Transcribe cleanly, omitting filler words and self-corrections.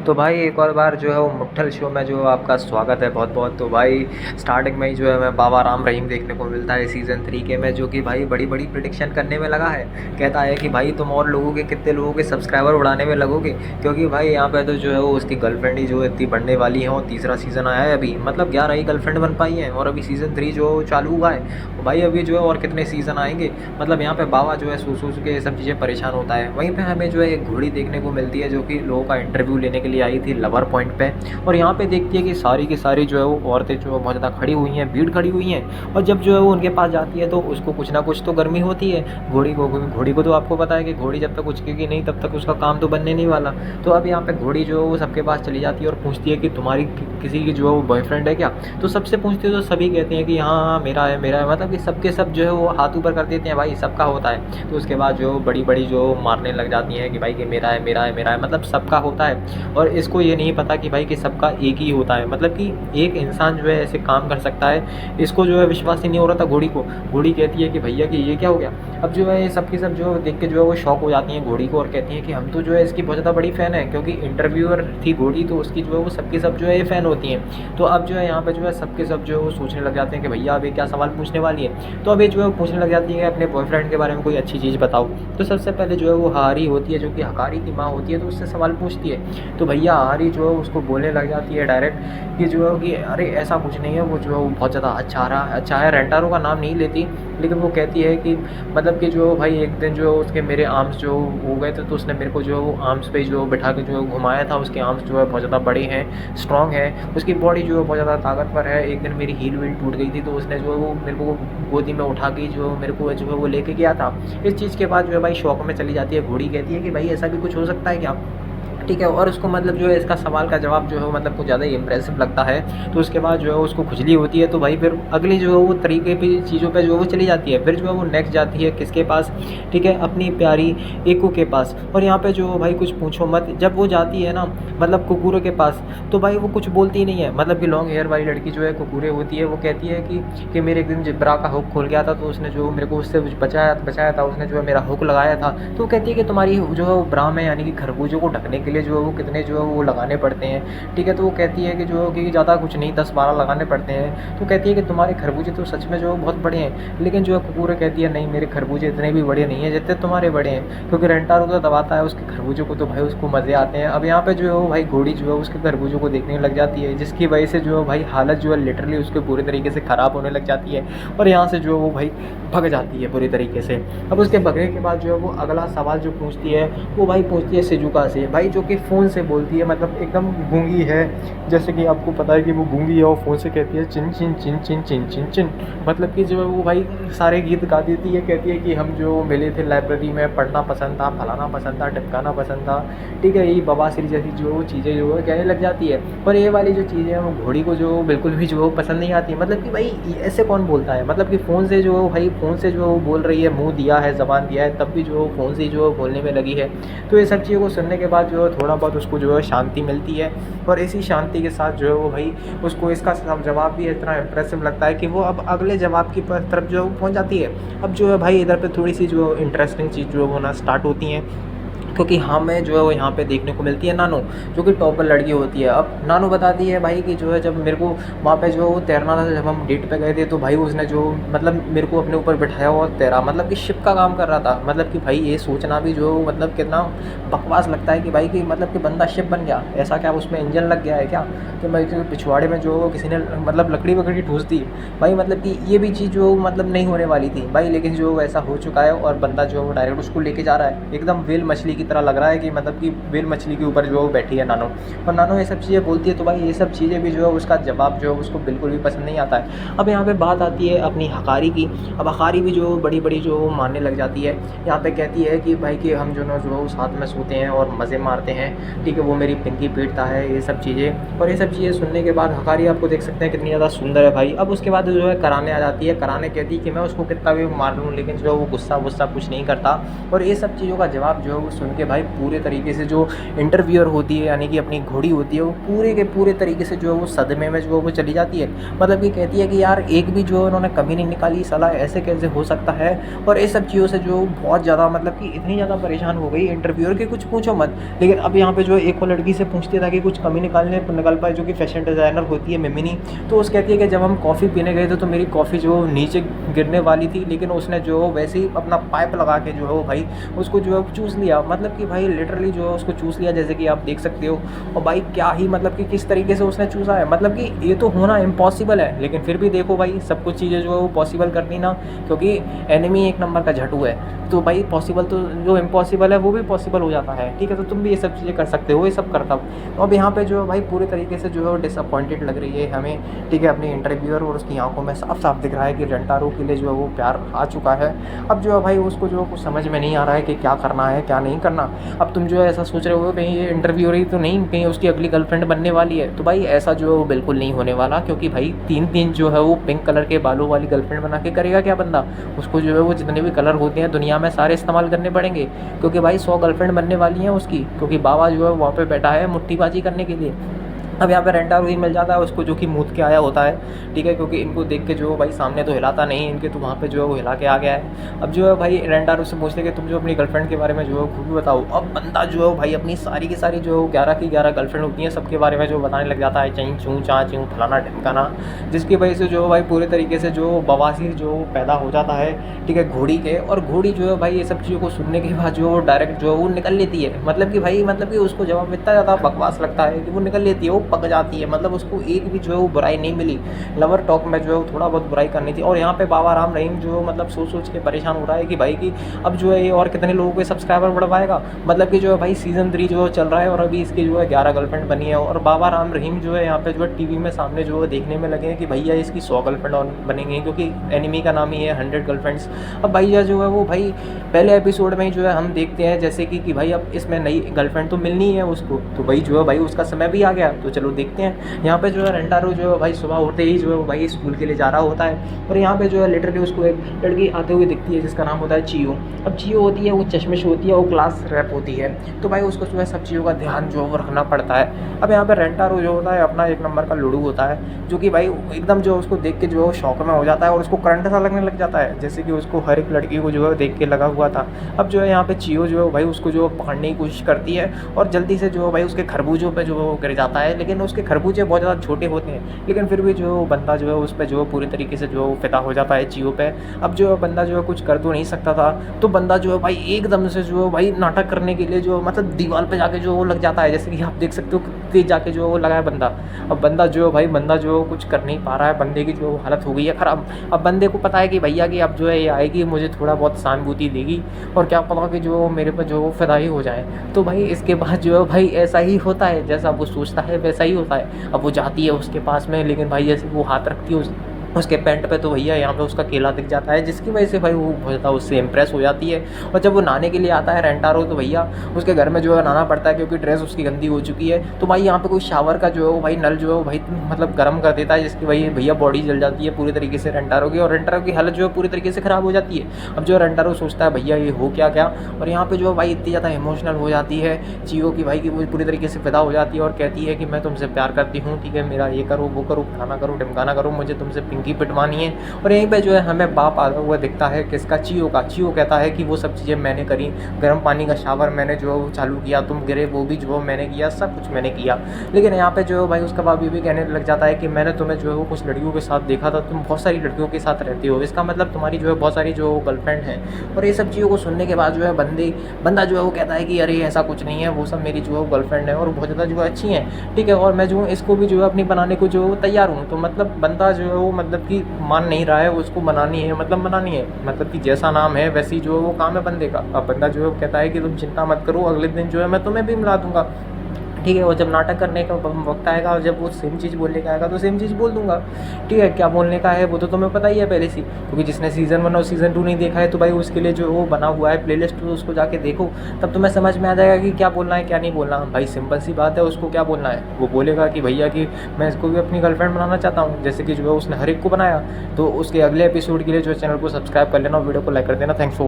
तो भाई एक और बार जो है वो मुट्ठल शो में जो आपका स्वागत है बहुत बहुत। तो भाई स्टार्टिंग में ही जो है मैं बाबा राम रहीम देखने को मिलता है सीज़न 3 के में, जो कि भाई बड़ी बड़ी प्रिडिक्शन करने में लगा है। कहता है कि भाई तुम और लोगों के कितने लोगों के सब्सक्राइबर बढ़ाने में लगोगे, क्योंकि भाई यहाँ पे तो जो है वो उसकी गर्लफ्रेंड ही जो है इतनी बढ़ने वाली है। और तीसरा सीज़न आया है अभी, मतलब 11 ही गर्लफ्रेंड बन पाई हैं और अभी सीज़न 3 जो चालू हुआ है। भाई अभी जो है और कितने सीज़न आएंगे। मतलब यहाँ पे बाबा जो है सोच के सब चीज़ें परेशान होता है। वहीं पे हमें जो है एक घोड़ी देखने को मिलती है जो कि लोगों का इंटरव्यू लेने के लिए आई थी लवर पॉइंट पे। और यहाँ पे देखती है कि सारी की सारी जो है वो औरतें जो है बहुत ज़्यादा खड़ी हुई हैं, भीड़ खड़ी हुई हैं। और जब जो है वो उनके पास जाती है तो उसको कुछ ना कुछ तो गर्मी होती है घोड़ी को तो आपको पता है कि घोड़ी जब तक उचकेगी नहीं तब तक उसका काम तो बनने नहीं वाला। तो अब यहाँ पे घोड़ी जो है वो सबके पास चली जाती है और पूछती है कि तुम्हारी किसी की जो है वो बॉयफ्रेंड है क्या। तो सबसे पूछती है तो सभी कहते हैं कि हाँ हाँ मेरा है मेरा है, मतलब कि सबके सब जो है वो हाथ ऊपर कर देते हैं, भाई सबका होता है। तो उसके बाद जो बड़ी बड़ी जो मारने लग जाती हैं कि भाई कि मेरा है मेरा है मेरा है, मतलब सबका होता है। और इसको ये नहीं पता कि भाई कि सबका एक ही होता है, मतलब कि एक इंसान जो है ऐसे काम कर सकता है। इसको जो है विश्वास ही नहीं हो रहा था घोड़ी को। घोड़ी कहती है कि भैया कि ये क्या हो गया। अब जो है ये सबकी सब जो देख के जो है वो शॉक हो जाती हैं घोड़ी को और कहती हैं कि हम तो जो है इसकी बहुत ज़्यादा बड़ी फ़ैन है, क्योंकि इंटरव्यूअर थी घोड़ी तो उसकी जो है वो सबकी सब जो है ये फ़ैन होती हैं। तो अब जो है यहाँ पे जो है सबके सब जो है वो सोचने लग जाते हैं कि भैया अब ये क्या सवाल पूछने वाली है। तो अब ये जो है पूछने लग जाती है कि अपने बॉयफ्रेंड के बारे में कोई अच्छी चीज़ बताओ। तो सबसे पहले जो है वो हारी होती है जो कि हकारी की माँ होती है, तो उससे सवाल पूछती है। तो भैया हारी जो है उसको बोलने लग जाती है डायरेक्ट कि जो है कि अरे ऐसा कुछ नहीं है, वो जो है वो बहुत ज़्यादा अच्छा है। रेंटारो का नाम नहीं लेती, लेकिन वो कहती है कि मतलब कि जो भाई एक दिन जो उसके मेरे आर्म्स जो हो गए थे तो उसने मेरे को जो वो आर्म्स पे जो बिठा के जो घुमाया था। उसके आर्म्स जो है बहुत ज़्यादा बड़े हैं, स्ट्रॉन्ग है, उसकी बॉडी जो है बहुत ज़्यादा ताकतवर है। एक दिन मेरी हील वील टूट गई थी तो उसने जो है वो मेरे को गोदी में उठा के जो मेरे को जो है वो लेके गया था। इस चीज़ के बाद जो है भाई शौक में चली जाती है घोड़ी। कहती है कि भाई ऐसा भी कुछ हो सकता है क्या, ठीक है। और उसको मतलब जो है इसका सवाल का जवाब जो है मतलब कुछ ज़्यादा ही इम्प्रेसिव लगता है। तो उसके बाद जो है उसको खुजली होती है। तो भाई फिर अगली जो है वो तरीके पे चीज़ों पे जो है वो चली जाती है। फिर जो है वो नेक्स्ट जाती है किसके पास, ठीक है, अपनी प्यारी एको के पास। और यहाँ पे जो भाई कुछ पूछो मत, जब वो जाती है ना मतलब कुकूरे के पास, तो भाई वो कुछ बोलती ही नहीं है। मतलब कि लॉन्ग हेयर वाली लड़की जो है कुकूरे होती है, वो कहती है कि मेरे एक दिन जिब्रा का हुक खुल गया था तो उसने जो मेरे को उससे बचाया था, उसने जो है मेरा हुक लगाया था। तो वो कहती है कि तुम्हारी जो है वो ब्रा में यानी कि खरबूजों को ढकने के लिए जो है वो कितने जो है वो लगाने पड़ते हैं, ठीक है। तो वो कहती है कि जो कि ज़्यादा कुछ नहीं 10-12 लगाने पड़ते हैं। तो कहती है कि तुम्हारे खरबूजे तो सच में जो है बहुत बड़े हैं। लेकिन जो है कुकूरे कहती है नहीं मेरे खरबूजे इतने भी बड़े नहीं हैं जितने तुम्हारे बड़े हैं, क्योंकि रेंटारो तो दबाता है उसके खरबूजों को, तो भाई उसको मज़े आते हैं। अब यहाँ पे जो है वो भाई घोड़ी जो है उसके खरबूजों को देखने लग जाती है, जिसकी वजह से जो है भाई हालत जो है लिटरली उसके पूरे तरीके से ख़राब होने लग जाती है। और यहाँ से जो है वो भाई भग जाती है पूरी तरीके से। अब उसके भगने के बाद जो है वो अगला सवाल जो पूछती है वो भाई पूछती है सिजुका से, भाई जो कि फ़ोन से बोलती है, मतलब एकदम गूंगी है। जैसे कि आपको पता है कि वो गूंगी है और फ़ोन से कहती है चिन चिन चिन चिन चिन चिन चिन, मतलब कि जो है वो भाई सारे गीत गा देती है। कहती है कि हम जो मिले थे लाइब्रेरी में, पढ़ना पसंद था, फलाना पसंद था, टिपकाना पसंद था, ठीक है। यही बवासीर जैसी जो चीज़ें जो है कहने लग जाती है। और ये वाली जो चीज़ें हैं वो घोड़ी को जो बिल्कुल भी जो है पसंद नहीं आती। मतलब कि भाई ऐसे कौन बोलता है, मतलब कि फ़ोन से जो भाई फ़ोन से जो बोल रही है, मुँह दिया है, ज़बान दिया है, तब भी जो फ़ोन से जो बोलने में लगी है। तो ये सब चीज़ों को सुनने के बाद जो है थोड़ा बहुत उसको जो है शांति मिलती है। और इसी शांति के साथ जो है वो भाई उसको इसका जवाब भी इतना इम्प्रेसिव लगता है कि वो अब अगले जवाब की तरफ जो है वो पहुँच जाती है। अब जो है भाई इधर पे थोड़ी सी जो इंटरेस्टिंग चीज़ जो है वो होना स्टार्ट होती हैं, क्योंकि हमें जो है वो यहाँ पे देखने को मिलती है नानो, जो कि टॉपर लड़की होती है। अब नानो बताती है भाई कि जो है जब मेरे को वहाँ पे जो है वो तैरना था, जब हम डेट पे गए थे तो भाई उसने जो मतलब मेरे को अपने ऊपर बिठाया और तैरा, मतलब कि शिप का काम कर रहा था। मतलब कि भाई ये सोचना भी जो मतलब कितना बकवास लगता है कि भाई कि मतलब कि बंदा शिप बन गया, ऐसा क्या उसमें इंजन लग गया है क्या। तो भाई जो पिछवाड़े में जो किसी ने मतलब लकड़ी वकड़ी ठूस दी भाई, मतलब कि ये भी चीज़ जो मतलब नहीं होने वाली थी भाई, लेकिन जो ऐसा हो चुका है। और बंदा जो है वो डायरेक्ट उसको लेके जा रहा है, एकदम व्हेल मछली की तरह लग रहा है कि मतलब कि व्हेल मछली के ऊपर जो है वो बैठी है नानो। और नानो ये सब चीज़ें बोलती है तो भाई ये सब चीज़ें भी जो है उसका जवाब जो है उसको बिल्कुल भी पसंद नहीं आता है। अब यहाँ पे बात आती है अपनी हकारी की। अब हकारी भी जो बड़ी बड़ी जो मानने लग जाती है। यहाँ पे कहती है कि भाई कि हम जो है साथ में सोते हैं और मज़े मारते हैं, ठीक है, वो मेरी पिंकी पीटता है, ये सब चीज़ें। और ये सब चीज़ें सुनने के बाद हकारी आपको देख सकते हैं कितनी ज़्यादा सुंदर है भाई। अब उसके बाद जो है कराने आ जाती है। कराने कहती है कि मैं उसको कितना भी मार लूँ लेकिन जो है वो गुस्सा वुस्सा कुछ नहीं करता। और ये सब चीज़ों का जवाब जो है वो सुन के भाई पूरे तरीके से जो इंटरव्यूअर होती है यानी कि अपनी घोड़ी होती है वो पूरे के पूरे तरीके से जो है वो सदमे में जो है वो चली जाती है। मतलब कि कहती है कि यार एक भी जो उन्होंने कमी नहीं निकाली, साला ऐसे कैसे हो सकता है। और इस सब चीज़ों से जो बहुत ज़्यादा मतलब कि इतनी ज़्यादा परेशान हो गई इंटरव्यूअर कि कुछ पूछो मत। लेकिन अब यहाँ पे जो एक और लड़की से पूछती है ताकि कुछ कमी निकाल पाए, जो कि फैशन डिज़ाइनर होती है मिमिनी। तो उस कहती है कि जब हम कॉफ़ी पीने गए थे तो मेरी कॉफ़ी जो नीचे गिरने वाली थी, लेकिन उसने जो वैसे ही अपना पाइप लगा के जो है वो भाई उसको जो है चूस लिया। मतलब कि भाई लिटरली जो है उसको चूस लिया, जैसे कि आप देख सकते हो। और भाई क्या ही मतलब कि किस तरीके से उसने चूसा है, मतलब कि ये तो होना इम्पॉसिबल है। लेकिन फिर भी देखो भाई सब कुछ चीज़ें जो है वो पॉसिबल करनी ना, क्योंकि एनिमी एक नंबर का झटू है। तो भाई पॉसिबल तो जो इम्पॉसिबल है वो भी पॉसिबल हो जाता है। ठीक है, तो तुम भी ये सब चीज़ें कर सकते हो, ये सब करता हूँ। तो अब यहाँ पे जो है भाई पूरे तरीके से जो है डिसअपॉइंटेड लग रही है हमें। ठीक है, अपनी इंटरव्यूअर और उसकी आंखों में साफ साफ दिख रहा है कि रेंटारो के लिए जो है वो प्यार आ चुका है। अब जो है भाई उसको जो कुछ समझ में नहीं आ रहा है कि क्या करना है क्या नहीं करना। अब तुम जो है ऐसा सोच रहे हो कहीं ये इंटरव्यूअर ही तो नहीं, कहीं उसकी अगली गर्लफ्रेंड बनने वाली है। तो भाई ऐसा जो है वो बिल्कुल नहीं होने वाला, क्योंकि भाई 3 जो है वो पिंक कलर के बालों वाली गर्लफ्रेंड बना के करेगा क्या बंदा। उसको जो है वो जितने भी कलर होते हैं दुनिया में सारे इस्तेमाल करने पड़ेंगे, क्योंकि भाई 100 गर्लफ्रेंड बनने वाली हैं उसकी, क्योंकि बाबा जो है वहाँ पे बैठा है मुट्ठीबाजी करने के लिए। अब यहाँ पे रेंटारो ही मिल जाता है उसको, जो कि मूत के आया होता है। ठीक है, क्योंकि इनको देख के जो भाई सामने तो हिलाता नहीं इनके, तो वहाँ पे जो है वो हिला के आ गया है। अब जो है भाई रेंटारो से पूछते कि तुम जो अपनी गर्लफ्रेंड के बारे में जो है खूब बताओ। अब बंदा जो है भाई अपनी सारी की सारी जो 11 की 11 गर्लफ्रेंड होती हैं सबके बारे में जो बताने लग जाता है, चहीं चूँ चाँ चूँ फलाना ढमकाना, जिसकी वजह से जो है भाई पूरे तरीके से जो बवासीर जो पैदा हो जाता है। ठीक है, घोड़ी के, और घोड़ी जो है भाई ये सब चीज़ों को सुनने के बाद जो डायरेक्ट जो है वो निकल लेती है। मतलब कि भाई मतलब कि उसको जवाब इतना ज़्यादा बकवास लगता है कि वो निकल लेती है, वो पक जाती है। मतलब उसको एक भी जो है वो बुराई नहीं मिली। लवर टॉक में जो है वो थोड़ा बहुत बुराई करनी थी। और यहाँ पे बाबा राम रहीम जो मतलब सोच के परेशान हो रहा है कि भाई कि अब जो है ये और कितने लोगों के सब्सक्राइबर बढ़वाएगा। मतलब कि जो है भाई सीज़न 3 जो चल रहा है और अभी इसकी जो है 11 गर्लफ्रेंड बनी है। और बाबा राम रहीम जो है यहाँ पे जो है टीवी में सामने जो है देखने में लगे हैं कि भैया इसकी 100 गर्लफ्रेंड और बनेंगी, क्योंकि एनिमी का नाम ही है 100 गर्लफ्रेंड्स। अब भैया जो है वो भाई पहले एपिसोड में ही जो है हम देखते हैं जैसे कि भाई अब इसमें नई गर्लफ्रेंड तो मिलनी है उसको, तो भाई जो है भाई उसका समय भी आ गया, तो चलो देखते हैं। यहाँ पे जो है रेंटारो जो है भाई सुबह उठते ही जो है भाई स्कूल के लिए जा रहा होता है। और यहाँ पे जो है लिटरली उसको एक लड़की आते हुए दिखती है जिसका नाम होता है चियो। अब चियो होती है वो चश्मिश होती है, वो क्लास रैप होती है। तो भाई उसको जो है सब चीज़ों का ध्यान जो है वो रखना पड़ता है। अब यहाँ पे रेंटारो जो होता है अपना एक नंबर का लुडू होता है, जो कि भाई एकदम जो उसको देख के जो है वो शौक में हो जाता है और उसको करंट सा लगने लग जाता है, जैसे कि उसको हर एक लड़की को जो है देख के लगा हुआ था। अब जो है यहाँ पे चियो जो है भाई उसको जो पकड़ने की कोशिश करती है और जल्दी से जो है भाई उसके खरबूजों पे जो है वो गिर जाता है। लेकिन उसके खरबूजे बहुत ज़्यादा छोटे होते हैं, लेकिन फिर भी जो है वो बंदा जो है उस पे जो है पूरी तरीके से जो है वो फिदा हो जाता है चियो पे। अब जो है बंदा जो है कुछ कर तो नहीं सकता था, तो बंदा जो है भाई एकदम से जो है भाई नाटक करने के लिए जो मतलब दीवार पे जाके जो वो लग जाता है, जैसे कि आप देख सकते हो तेज जाके जो वो लगा है बंदा। अब बंदा जो है भाई बंदा जो है कुछ कर नहीं पा रहा है, बंदे की जो हालत हो गई है ख़राब। अब बंदे को पता है कि भैया कि अब जो है ये आएगी मुझे थोड़ा बहुत सहानुभूति देगी और क्या पता कि जो मेरे पर जो फिदा ही हो जाए। तो भाई इसके बाद जो है भाई ऐसा ही होता है जैसा वो सोचता है वैसा ही होता है। अब वो जाती है उसके पास में, लेकिन भाई जैसे वो हाथ रखती है उसके पैंट पे, तो भैया यहाँ पे उसका केला दिख जाता है, जिसकी वजह से भाई वो बहुत ज़्यादा उससे इम्प्रेस हो जाती है। और जब वो नहाने के लिए आता है रेंटारो, तो भैया उसके घर में जो है नहाना पड़ता है क्योंकि ड्रेस उसकी गंदी हो चुकी है। तो भाई यहाँ पे कोई शावर का जो है वो भाई नल जो है वो भाई मतलब गर्म कर देता है, जिसकी वजह भैया बॉडी जल जाती है पूरी तरीके से रेंटारो की, और रेंटारो की हालत जो है पूरी तरीके से ख़राब हो जाती है। अब जो है रेंटारो सोचता है भैया ये हो क्या क्या, और यहाँ पर जो है भाई इतनी ज़्यादा इमोशनल हो जाती है चियो की भाई कि वो पूरी तरीके से फिदा हो जाती है और कहती है कि मैं तुमसे प्यार करती हूँ, ठीक है, मेरा ये करो वो करो फलाना करो ढिमकाना करो, मुझे तुमसे पिंकी पिटवानी है। और यहीं पे जो है हमें बाप आता हुआ दिखता है किसका, चियो का। चियो कहता है कि वो सब चीज़ें मैंने करी, गर्म पानी का शावर मैंने जो है वो चालू किया, तुम गिरे वो भी जो है मैंने किया, सब कुछ मैंने किया। लेकिन यहाँ पे जो है भाई उसका बाप ये भी कहने लग जाता है कि मैंने तुम्हें जो है वो कुछ लड़कियों के साथ देखा था, तुम बहुत सारी लड़कियों के साथ रहती हो, इसका मतलब तुम्हारी जो है बहुत सारी जो गर्लफ्रेंड है। और ये सब चीज़ों को सुनने के बाद जो है बंदा जो है वो कहता है कि अरे ऐसा कुछ नहीं है, वो सब मेरी जो है गर्लफ्रेंड है और बहुत ज़्यादा जो है अच्छी हैं, ठीक है, और मैं जो हूँ इसको भी जो है अपनी बनाने को जो तैयार हूँ। तो मतलब बंदा जो है वो मतलब कि मान नहीं रहा है, उसको बनानी है, मतलब कि जैसा नाम है वैसी जो है वो काम है बंदे का। अब बंदा जो है कहता है कि तुम चिंता मत करो, अगले दिन जो है मैं तुम्हें भी मिला दूंगा, ठीक है। और जब नाटक करने का वक्त आएगा और जब वो सेम चीज़ बोलने का आएगा तो सेम चीज़ बोल दूंगा, ठीक है। क्या बोलने का है वो तो तुम्हें पता ही है पहले से, क्योंकि जिसने सीज़न 1 और सीज़न 2 नहीं देखा है तो भाई उसके लिए जो वो बना हुआ है प्लेलिस्ट, तो उसको जाके देखो, तब तुम्हें समझ में आ जाएगा कि क्या बोलना है क्या नहीं बोलना। भाई सिंपल सी बात है, उसको क्या बोलना है, वो बोलेगा कि भैया कि मैं इसको भी अपनी गर्लफ्रेंड बनाना चाहता हूँ, जैसे कि जो है उसने हर एक को बनाया। तो उसके अगले एपिसोड के लिए जो चैनल को सब्सक्राइब कर लेना और वीडियो को लाइक कर देना। Thanks for